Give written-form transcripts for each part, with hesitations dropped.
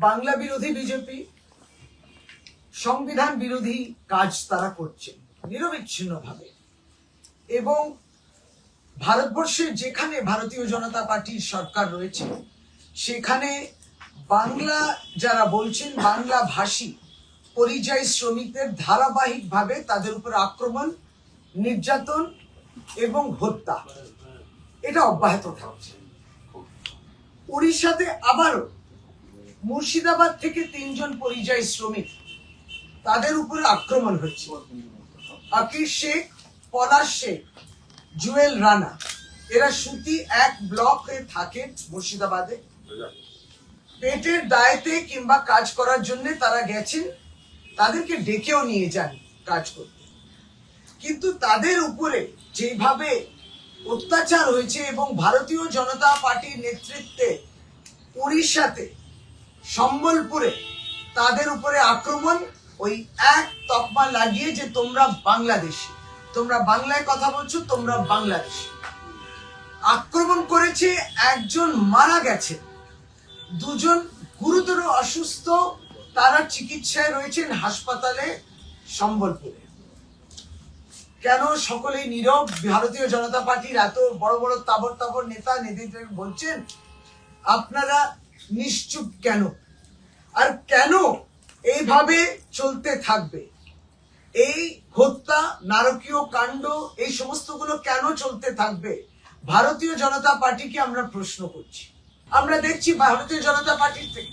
বাংলা বিরোধী বিজেপি সংবিধান বিরোধী কাজ তারা করছে নিরবিচ্ছিন্নভাবে, এবং ভারতবর্ষের যেখানে ভারতীয় জনতা পার্টির সরকার রয়েছে সেখানে বাংলা যারা বলছেন বাংলা ভাষী পরিযায়ী শ্রমিকদের ধারাবাহিকভাবে তাদের উপর আক্রমণ, নির্যাতন এবং হত্যা এটা অব্যাহত থাকছে। উড়িষ্যাতে আবারও মুর্শিদাবাদ থেকে 3 জন পরিযায়ী শ্রমিক তাদের উপরে আক্রমণ হচ্ছে। আকির শেখ, পলাশ শেখ, জুয়েল রানা এরা সুতি 1 ব্লকে থাকে মুর্শিদাবাদে। পেটের দায়েতে কিংবা কাজ করার জন্য তারা গেছেন, তাদেরকে ডেকেও নিয়ে যান কাজ করতে, কিন্তু তাদের উপরে যেভাবে অত্যাচার হয়েছে এবং ভারতীয় জনতা পার্টির নেতৃত্বে উড়িষ্যাতে সম্বলপুরে তাদের উপরে আক্রমণ, ওই এক তকমা লাগিয়ে যে তোমরা বাংলাদেশি, তোমরা বাংলায় কথা বলছো, তোমরা বাংলাদেশি। আক্রমণ করেছে, 1 জন মারা গেছে, 2 জন গুরুতর অসুস্থ, তারা চিকিৎসায় রয়েছেন হাসপাতালে সম্বলপুরে। কেন সকলেই নীরব? ভারতীয় জনতা পার্টির এত বড় বড় তাবড় তাবড় নেতা নেত্রীরা বলছেন আপনারা নিশ্চুপ কেন? আর কেন এইভাবে চলতে থাকবে? এই হত্যা, নারকীয় কাণ্ড, এই সমস্তগুলো কেন চলতে থাকবে? ভারতীয় জনতা পার্টিকে আমরা প্রশ্ন করছি। আমরা দেখছি ভারতীয় জনতা পার্টির থেকে,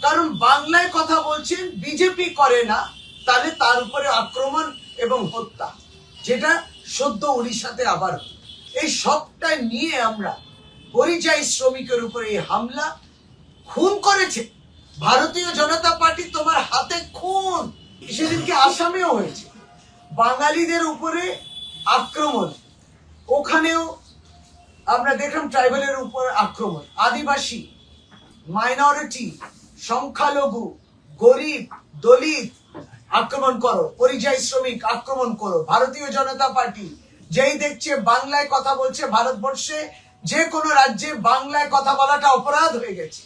কারণ বাংলায় কথা বলছেন, বিজেপি করে না, তাহলে তার উপরে আক্রমণ এবং হত্যা, যেটা সদ্য উড়িষ্যাতে আবার। এই সবটাই নিয়ে আমরা পরিযায়ী শ্রমিকের উপরে এই হামলা, খুন করেছে ভারতীয় জনতা পার্টি, তোমার হাতে খুন। সেদিনকে আসামেও হয়েছে, বাঙালিদের উপরে আক্রমণ, ওখানেও আমরা দেখলাম ট্রাইবালের উপর আক্রমণ, আদিবাসী, মাইনরিটি, সংখ্যালঘু, গরিব, দলিত আক্রমণ করো, পরিযায়ী শ্রমিক আক্রমণ করো। ভারতীয় জনতা পার্টি যেই দেখছে বাংলায় কথা বলছে, ভারতবর্ষে যে কোনো রাজ্যে বাংলায় কথা বলাটা অপরাধ হয়ে গেছে,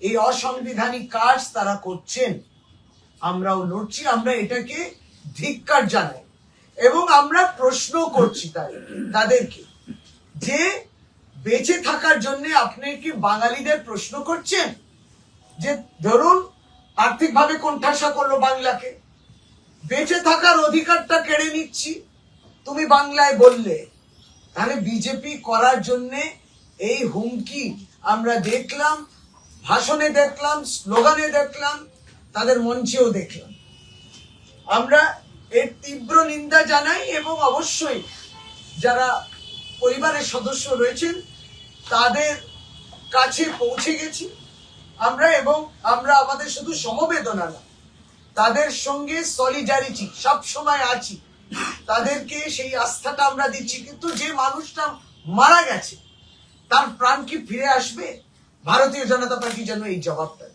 এই অসাংবিধানিক কাজ তারা করছেন। আমরাও লড়ছি, আমরা এটাকে ধিক্কার জানাই এবং আমরা প্রশ্ন করছি তাদেরকে যে বেঁচে থাকার জন্য আপনি কি বাঙালিদের প্রশ্ন করছেন? যে ধরুন আর্থিকভাবে কোণঠাসা করলো বাংলাকে, বেঁচে থাকার অধিকারটা কেড়ে নিচ্ছি, তুমি বাংলায় বললে, তাহলে বিজেপি করার জন্য এই হুমকি আমরা দেখলাম, ভাষণে দেখলাম, স্লোগানে দেখলাম, তাদের মঞ্চেও দেখলাম। আমরা এর তীব্র নিন্দা জানাই এবং অবশ্যই যারা পরিবারের সদস্য রয়েছেন তাদের কাছে পৌঁছে গেছি আমরা, এবং আমরা আমাদের শুধু সমবেদনা না, তাদের সঙ্গে সলিডারিটি সব সময় আছি, তাদেরকে সেই আস্থাটা আমরা দিচ্ছি। কিন্তু যে মানুষটা মারা গেছে তার প্রাণ কি ফিরে আসবে? ভারতীয় জনতা পার্টি যেন এই জবাবটা